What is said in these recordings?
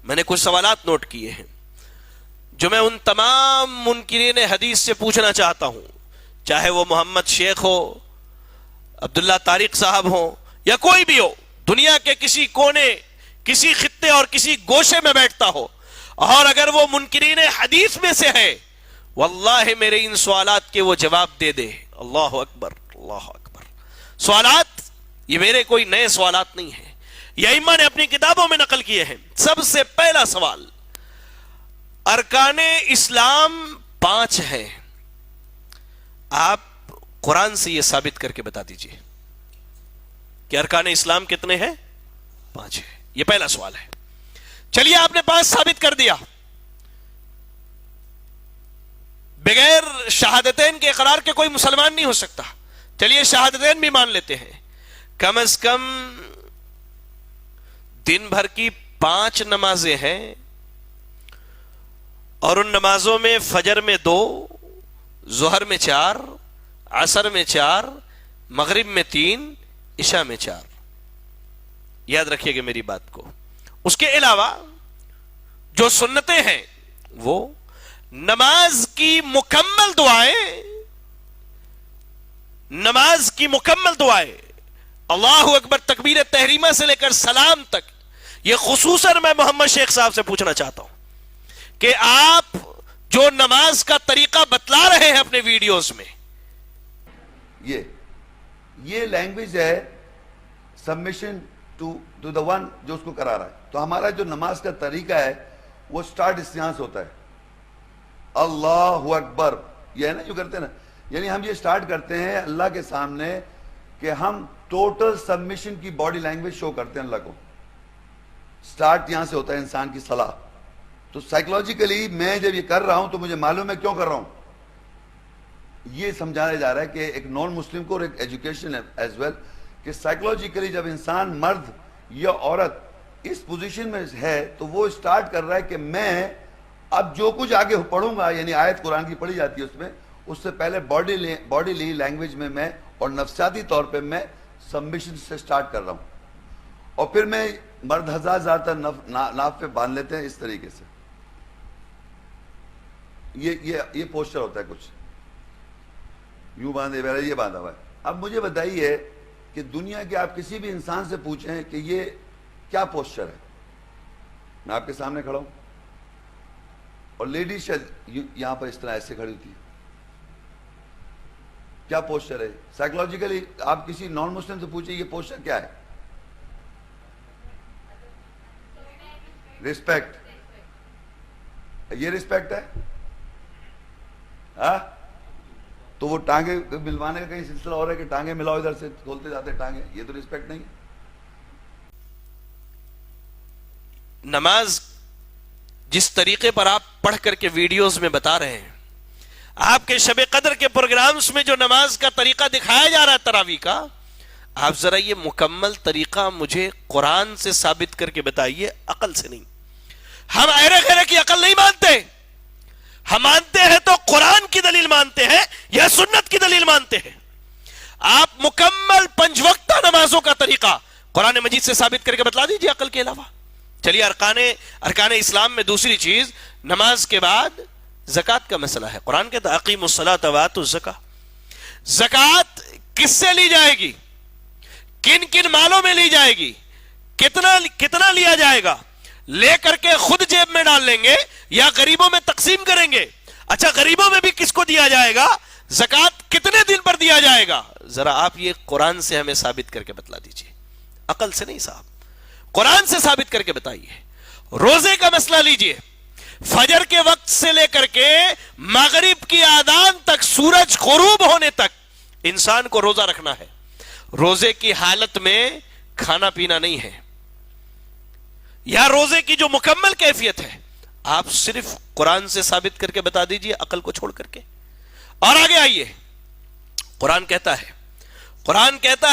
میں نے کچھ سوالات نوٹ کیے ہیں جو میں ان تمام منکرین حدیث سے پوچھنا چاہتا ہوں، چاہے وہ محمد شیخ ہو، عبداللہ طارق صاحب ہو، یا کوئی بھی ہو، دنیا کے کسی کونے، کسی خطے اور کسی گوشے میں بیٹھتا ہو، اور اگر وہ منکرین حدیث میں سے ہے، واللہ میرے ان سوالات کے وہ جواب دے دے۔ اللہ اکبر، اللہ اکبر۔ سوالات یہ میرے کوئی نئے سوالات نہیں ہیں، یہ ائمہ نے اپنی کتابوں میں نقل کیے ہیں۔ سب سے پہلا سوال، ارکان اسلام 5 ہیں، آپ قرآن سے یہ ثابت کر کے بتا دیجئے کہ ارکان اسلام کتنے ہیں؟ 5 ہیں۔ یہ پہلا سوال ہے۔ چلیے آپ نے 5 ثابت کر دیا، بغیر شہادتین کے اقرار کے کوئی مسلمان نہیں ہو سکتا۔ چلیے شہادتین بھی مان لیتے ہیں، کم از کم دن بھر کی 5 نمازیں ہیں، اور ان نمازوں میں فجر میں 2، ظہر میں 4، عصر میں 4، مغرب میں 3، عشاء میں 4۔ یاد رکھیے گا میری بات کو۔ اس کے علاوہ جو سنتیں ہیں وہ نماز کی مکمل دعائیں، نماز کی مکمل دعائیں، اللہ اکبر تکبیر تحریمہ سے لے کر سلام تک۔ یہ خصوصاً میں محمد شیخ صاحب سے پوچھنا چاہتا ہوں کہ آپ جو نماز کا طریقہ بتلا رہے ہیں اپنے ویڈیوز میں، یہ لینگویج ہے سبمیشن ٹو دا ون جو اس کو کرا رہا ہے۔ تو ہمارا جو نماز کا طریقہ ہے وہ سٹارٹ اس یہاں سے ہوتا ہے، اللہ اکبر، یہ ہے نا جو کرتے ہیں نا، یعنی ہم یہ سٹارٹ کرتے ہیں اللہ کے سامنے کہ ہم ٹوٹل سبمیشن کی باڈی لینگویج شو کرتے ہیں اللہ کو۔ سٹارٹ یہاں سے ہوتا ہے انسان کی صلاح۔ تو سائیکولوجیکلی میں جب یہ کر رہا ہوں تو مجھے معلوم ہے کیوں کر رہا ہوں۔ یہ سمجھایا جا رہا ہے کہ ایک نان مسلم کو، اور ایک ایجوکیشن ہے ایز ویل، کہ سائیکولوجیکلی جب انسان مرد یا عورت اس پوزیشن میں ہے تو وہ سٹارٹ کر رہا ہے کہ میں اب جو کچھ آگے پڑھوں گا، یعنی آیت قرآن کی پڑھی جاتی ہے اس میں، اس سے پہلے باڈیلی لینگویج میں میں اور نفسیاتی طور پہ میں سبمیشن سے سٹارٹ کر رہا ہوں، اور پھر میں مرد حضرات زیادہ تر ناف پہ باندھ لیتے ہیں اس طریقے سے۔ یہ پوسچر ہوتا ہے، کچھ یوں باندھے میرا یہ باندھا ہوا ہے۔ اب مجھے بتائیے کہ دنیا کے آپ کسی بھی انسان سے پوچھیں کہ یہ کیا پوسچر ہے، میں آپ کے سامنے کھڑا ہوں اور لیڈی شاید یہاں پر اس طرح ایسے کھڑی ہوتی ہے، کیا پوسچر ہے؟ سائیکولوجیکلی آپ کسی نان مسلم سے پوچھیں یہ پوسچر کیا ہے؟ رسپیکٹ، یہ رسپیکٹ ہے؟ ہاں، تو وہ ٹانگیں ملوانے کا کہیں سلسلہ ہو رہا ہے کہ ٹانگیں ملاؤ، ادھر سے کھولتے جاتے ٹانگیں، یہ تو رسپیکٹ نہیں ہے۔ نماز جس طریقے پر آپ پڑھ کر کے ویڈیوز میں بتا رہے ہیں، آپ کے شب قدر کے پروگرامز میں جو نماز کا طریقہ دکھایا جا رہا ہے تراویح کا، آپ ذرا یہ مکمل طریقہ مجھے قرآن سے ثابت کر کے بتائیے، عقل سے نہیں۔ ہم ایرے غیرے کی عقل نہیں مانتے، ہم مانتے ہیں تو قرآن کی دلیل مانتے ہیں یا سنت کی دلیل مانتے ہیں۔ آپ مکمل 5 وقتہ نمازوں کا طریقہ قرآن مجید سے ثابت کر کے بتلا دیجیے عقل کے علاوہ۔ چلیے ارکان اسلام میں دوسری چیز، نماز کے بعد زکوٰۃ کا مسئلہ ہے۔ قرآن کہتا ہے اقیموا الصلاۃ وآتوا الزکاۃ۔ زکوٰۃ کس سے لی جائے گی؟ کن کن مالوں میں لی جائے گی؟ کتنا لیا جائے گا؟ لے کر کے خود جیب میں ڈال لیں گے یا غریبوں میں تقسیم کریں گے؟ اچھا غریبوں میں بھی کس کو دیا جائے گا؟ زکوٰۃ کتنے دن پر دیا جائے گا؟ ذرا آپ یہ قرآن سے ہمیں ثابت کر کے بتلا دیجئے، عقل سے نہیں صاحب، قرآن سے ثابت کر کے بتائیے۔ روزے کا مسئلہ لیجئے، فجر کے وقت سے لے کر کے مغرب کی آذان تک، سورج غروب ہونے تک انسان کو روزہ رکھنا ہے۔ روزے کی حالت میں کھانا پینا نہیں ہے، یا روزے کی جو مکمل کیفیت ہے آپ صرف قرآن سے ثابت کر کے بتا دیجئے، عقل کو چھوڑ کر کے۔ اور آگے آئیے، قرآن کہتا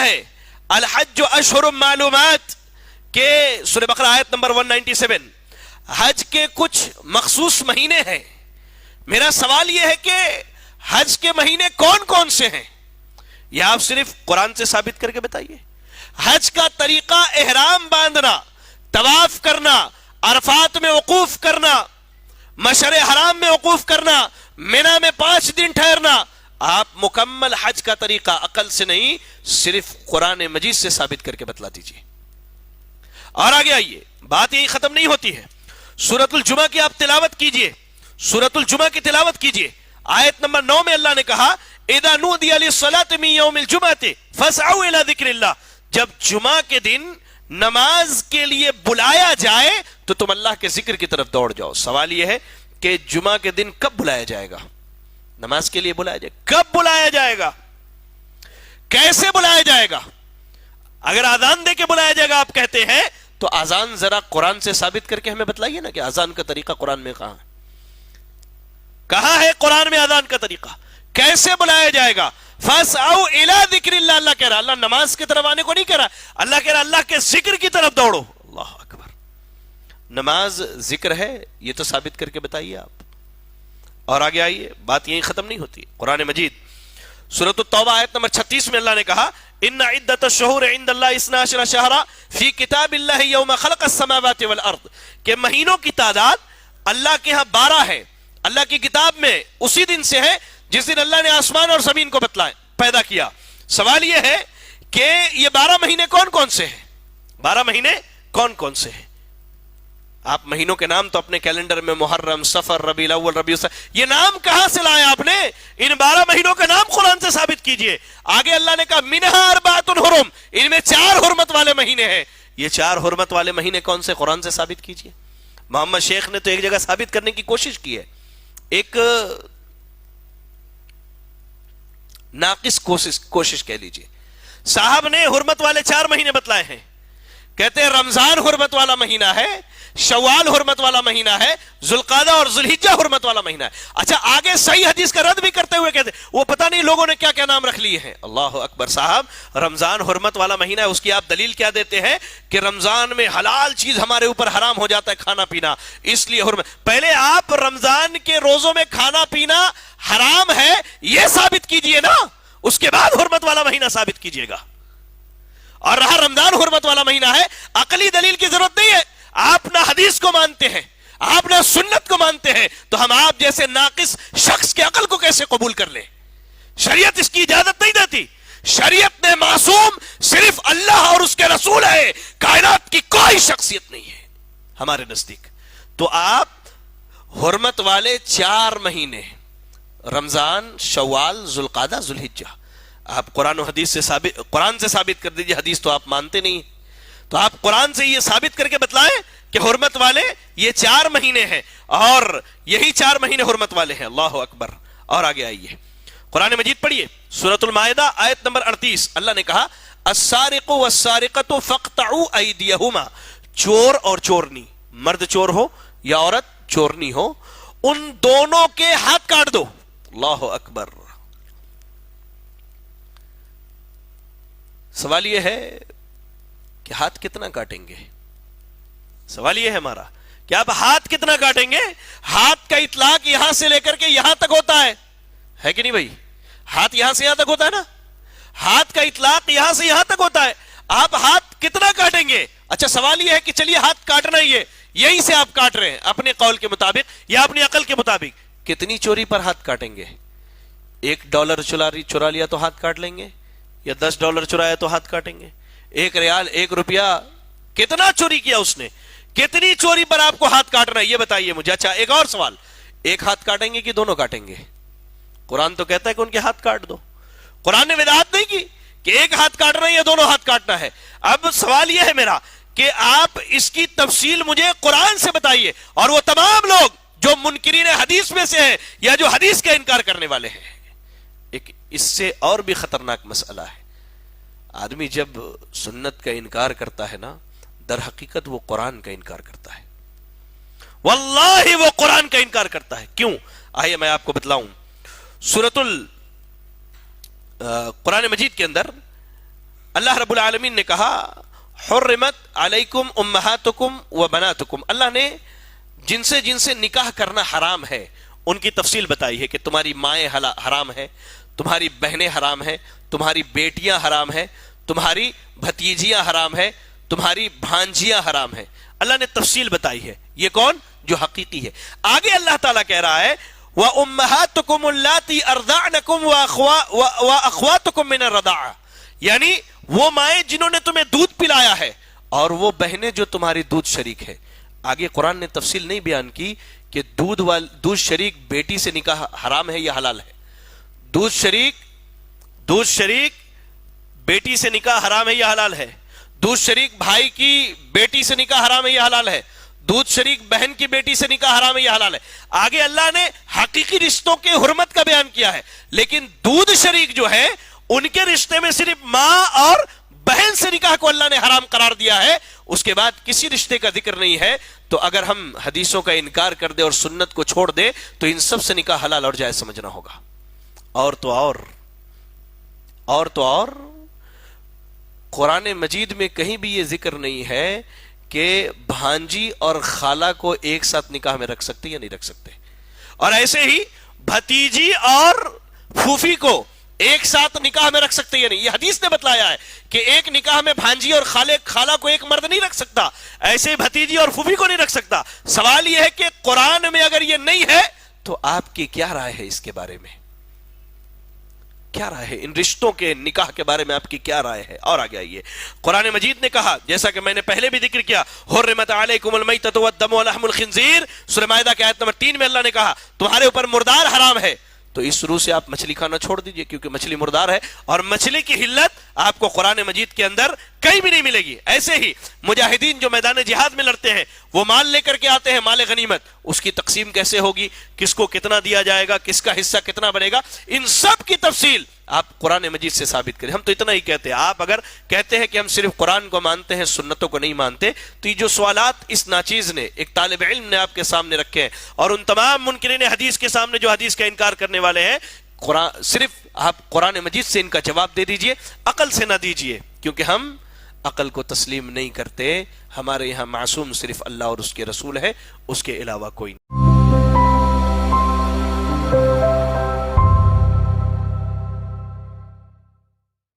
ہے الحج اشہر معلومات، کہ سورہ بقرہ آیت نمبر 197، حج کے کچھ مخصوص مہینے ہیں۔ میرا سوال یہ ہے کہ حج کے مہینے کون کون سے ہیں؟ یہ آپ صرف قرآن سے ثابت کر کے بتائیے۔ حج کا طریقہ احرام باندھنا، طواف کرنا، عرفات میں وقوف کرنا، مشعر حرام میں وقوف کرنا، مینا میں 5 دن ٹھہرنا، آپ مکمل حج کا طریقہ عقل سے نہیں صرف قرآن مجید سے ثابت کر کے بتلا دیجیے۔ اور آگے آئیے، بات یہی ختم نہیں ہوتی ہے، سورۃ الجمعہ کی آپ تلاوت کیجئے، سورۃ الجمعہ کی تلاوت کیجئے، آیت نمبر 9 میں اللہ نے کہا اذا نودی للصلاۃ من یوم الجمعۃ فاسعوا الی ذکر اللہ، جب جمعہ کے دن نماز کے لیے بلایا جائے تو تم اللہ کے ذکر کی طرف دوڑ جاؤ۔ سوال یہ ہے کہ جمعہ کے دن کب بلایا جائے گا؟ نماز کے لیے بلایا جائے گا، کب بلایا جائے گا، کیسے بلایا جائے گا؟ اگر آذان دے کے بلایا جائے گا آپ کہتے ہیں تو آذان ذرا قرآن سے ثابت کر کے ہمیں بتلائیے نا کہ آذان کا طریقہ قرآن میں کہاں ہے قرآن میں آذان کا طریقہ کیسے بلایا جائے گا؟ فاسعوا الی ذکر اللہ، اللہ کہہ رہا، اللہ نماز کی طرف آنے کو نہیں کہہ رہا، اللہ کہہ رہا اللہ کے ذکر کی طرف دوڑو۔ اللہ اکبر، نماز ذکر ہے یہ تو ثابت کر کے بتائیے آپ۔ اور آگے آئیے، بات یہی ختم نہیں ہوتی، قرآن مجید سورۃ التوبہ آیت نمبر 36 میں اللہ نے کہا ان عدت الشہور عند اللہ 12 شہرا فی کتاب اللہ یوم خلق السماوات والارض، کہ مہینوں کی تعداد اللہ کے ہاں 12 ہے، اللہ کی کتاب میں اسی دن سے ہے جس دن اللہ نے آسمان اور زمین کو پیدا کیا۔ سوال یہ ہے کہ یہ 12 مہینے کون کون سے ہیں؟ 12 مہینے کون کون سے ہیں؟ آپ مہینوں کے نام تو اپنے کیلنڈر میں محرم، صفر، ربیع الاول، ربیع الثانی، یہ نام کہاں سے لائے آپ نے؟ ان 12 مہینوں کا نام قرآن سے ثابت کیجئے۔ آگے اللہ نے کہا منہا اربعۃ حرم، ان میں 4 حرمت والے مہینے ہیں۔ یہ 4 حرمت والے مہینے کون سے؟ قرآن سے ثابت کیجئے۔ محمد شیخ نے تو ایک جگہ ثابت کرنے کی کوشش کی ہے، ایک ناقص کوشش کہہ لیجئے، صاحب نے حرمت والے 4 مہینے بتلائے ہیں، کہتے ہیں رمضان حرمت والا مہینہ ہے، شوال حرمت والا مہینہ ہے، ذوالقعدہ اور ذوالحجہ حرمت والا مہینہ ہے۔ اچھا آگے صحیح حدیث کا رد بھی کرتے ہوئے کہتے ہیں وہ پتہ نہیں لوگوں نے کیا کیا نام رکھ لیے ہیں۔ اللہ اکبر، صاحب رمضان حرمت والا مہینہ ہے، اس کی آپ دلیل کیا دیتے ہیں کہ رمضان میں حلال چیز ہمارے اوپر حرام ہو جاتا ہے، کھانا پینا، اس لیے حرمت۔ پہلے آپ رمضان کے روزوں میں کھانا پینا حرام ہے یہ ثابت کیجئے نا، اس کے بعد حرمت والا مہینہ ثابت کیجئے گا۔ اور رہا رمضان حرمت والا مہینہ ہے، عقلی دلیل کی ضرورت نہیں ہے، آپ نہ حدیث کو مانتے ہیں، آپ نہ سنت کو مانتے ہیں، تو ہم آپ جیسے ناقص شخص کے عقل کو کیسے قبول کر لیں؟ شریعت اس کی اجازت نہیں دیتی، شریعت میں معصوم صرف اللہ اور اس کے رسول ہے، کائنات کی کوئی شخصیت نہیں ہے ہمارے نزدیک۔ تو آپ حرمت والے 4 مہینے رمضان، شوال، ذوالقعدہ، ذوالحجہ، آپ قرآن و حدیث سے قرآن سے ثابت کر دیجئے، حدیث تو آپ مانتے نہیں، تو آپ قرآن سے یہ ثابت کر کے بتلائیں کہ حرمت والے یہ 4 مہینے ہیں اور یہی 4 مہینے حرمت والے ہیں۔ اللہ اکبر۔ اور آگے آئیے، قرآن مجید پڑھیے، سورۃ المائدہ آیت نمبر 38، اللہ نے کہا السارق والسارقۃ فاقطعوا ایدیہما، چور اور چورنی، مرد چور ہو یا عورت چورنی ہو، ان دونوں کے ہاتھ کاٹ دو۔ اللہ اکبر۔ سوال یہ ہے کہ ہاتھ کتنا کاٹیں گے؟ سوال یہ ہے ہمارا کہ آپ ہاتھ کتنا کاٹیں گے؟ ہاتھ کا اطلاق یہاں سے لے کر کے یہاں تک ہوتا ہے کہ نہیں بھائی؟ ہاتھ یہاں سے یہاں تک ہوتا ہے نا، ہاتھ کا اطلاق یہاں سے یہاں تک ہوتا ہے، آپ ہاتھ کتنا کاٹیں گے؟ اچھا سوال یہ ہے کہ چلیے ہاتھ کاٹنا ہی ہے، یہیں سے آپ کاٹ رہے ہیں اپنے قول کے مطابق یا اپنی عقل کے مطابق، کتنی چوری پر ہاتھ کاٹیں گے؟ $1 چرا لیا تو ہاتھ کاٹ لیں گے، یا $10 چرایا تو ہاتھ کاٹیں گے؟ 1 ریال، 1 روپیہ، کتنا چوری کیا اس نے؟ کتنی چوری پر آپ کو ہاتھ کاٹنا ہے یہ بتائیے مجھے۔ اچھا ایک اور سوال، ایک ہاتھ کاٹیں گے کہ دونوں کاٹیں گے؟ قرآن تو کہتا ہے کہ ان کے ہاتھ کاٹ دو، قرآن نے وضاحت نہیں کی کہ ایک ہاتھ کاٹنا ہے یا دونوں ہاتھ کاٹنا ہے۔ اب سوال یہ ہے میرا کہ آپ اس کی تفصیل مجھے قرآن سے بتائیے، اور وہ تمام لوگ جو منکرین حدیث میں سے ہیں یا جو حدیث کا انکار کرنے والے ہیں۔ ایک اس سے اور بھی خطرناک مسئلہ ہے، آدمی جب سنت کا انکار کرتا ہے نا، در حقیقت وہ قرآن کا انکار کرتا ہے، واللہ وہ قرآن کا انکار کرتا ہے۔ کیوں؟ آئیے میں آپ کو بتلاؤں۔ قرآن مجید کے اندر اللہ رب العالمین نے کہا حرمت علیکم امہاتکم و بناتکم، اللہ نے جن سے نکاح کرنا حرام ہے ان کی تفصیل بتائی ہے کہ تمہاری مائیں حرام ہے، تمہاری بہنیں حرام ہیں، تمہاری بیٹیاں حرام ہیں، تمہاری بھتیجیاں حرام ہیں، تمہاری بھانجیاں حرام ہیں۔ اللہ نے تفصیل بتائی ہے. یہ کون؟ جو حقیقی ہے. آگے اللہ تعالیٰ کہہ رہا ہے وَأُمَّهَاتُكُمُ اللَّاتِي أَرْضَعْنَكُمْ وَأَخْوَاتُكُمْ مِنَ الرَّضَاعَةِ، یعنی وہ مائیں جنہوں نے تمہیں دودھ پلایا ہے اور وہ بہنیں جو تمہاری دودھ شریک ہے. آگے قرآن نے تفصیل نہیں بیان کی کہ دودھ شریک بیٹی سے نکاح حرام ہے یا حلال ہے. دودھ شریک بیٹی سے نکاح حرام ہے یا حلال ہے. دودھ شریک بھائی کی بیٹی سے نکاح حرام ہے یا حلال ہے. دودھ شریک بہن کی بیٹی سے نکاح حرام ہے یا حلال ہے. آگے اللہ نے حقیقی رشتوں کے حرمت کا بیان کیا ہے، لیکن دودھ شریک جو ہے ان کے رشتے میں صرف ماں اور بہن سے نکاح کو اللہ نے حرام قرار دیا ہے، اس کے بعد کسی رشتے کا ذکر نہیں ہے. تو اگر ہم حدیثوں کا انکار کر دے اور سنت کو چھوڑ دے تو ان سب سے نکاح حلال اور جائز سمجھنا ہوگا. اور قرآن مجید میں کہیں بھی یہ ذکر نہیں ہے کہ بھانجی اور خالہ کو ایک ساتھ نکاح میں رکھ سکتے یا نہیں رکھ سکتے. اور ایسے ہی بھتیجی اور پھوپھی کو ایک ساتھ نکاح میں رکھ سکتے یا نہیں. یہ حدیث نے بتلایا ہے کہ ایک نکاح میں بھانجی اور خالہ کو ایک مرد نہیں رکھ سکتا، ایسے بھتیجی اور پھوپھی کو نہیں رکھ سکتا. سوال یہ ہے کہ قرآن میں اگر یہ نہیں ہے تو آپ کی کیا رائے ہے اس کے بارے میں؟ کیا رائے ہے ان رشتوں کے نکاح کے بارے میں؟ آپ کی کیا رائے ہے؟ اور آگے آئیے، قرآن مجید نے کہا، جیسا کہ میں نے پہلے بھی ذکر کیا، حرمت علیکم المیتۃ والدم ولحم الخنزیر، سورہ مائدہ کی آیت نمبر 3 میں اللہ نے کہا تمہارے اوپر مردار حرام ہے. تو اس روح سے آپ مچھلی کھانا چھوڑ دیجئے کیونکہ مچھلی مردار ہے، اور مچھلی کی حلت آپ کو قرآن مجید کے اندر کہیں بھی نہیں ملے گی. ایسے ہی مجاہدین جو میدان جہاد میں لڑتے ہیں وہ مال لے کر کے آتے ہیں، مال غنیمت، اس کی تقسیم کیسے ہوگی، کس کو کتنا دیا جائے گا، کس کا حصہ کتنا بنے گا، ان سب کی تفصیل آپ قرآن مجید سے ثابت کریں. ہم تو اتنا ہی کہتے ہیں. آپ اگر کہتے ہیں کہ ہم صرف قرآن کو مانتے ہیں سنتوں کو نہیں مانتے، تو یہ جو سوالات اس ناچیز نے، ایک طالب علم نے آپ کے سامنے رکھے ہیں، اور ان تمام منکرین حدیث کے سامنے جو حدیث کا انکار کرنے والے ہیں، صرف آپ قرآن مجید سے ان کا جواب دے دیجئے، عقل سے نہ دیجئے، کیونکہ ہم عقل کو تسلیم نہیں کرتے. ہمارے یہاں معصوم صرف اللہ اور اس کے رسول ہے، اس کے علاوہ کوئی نہیں.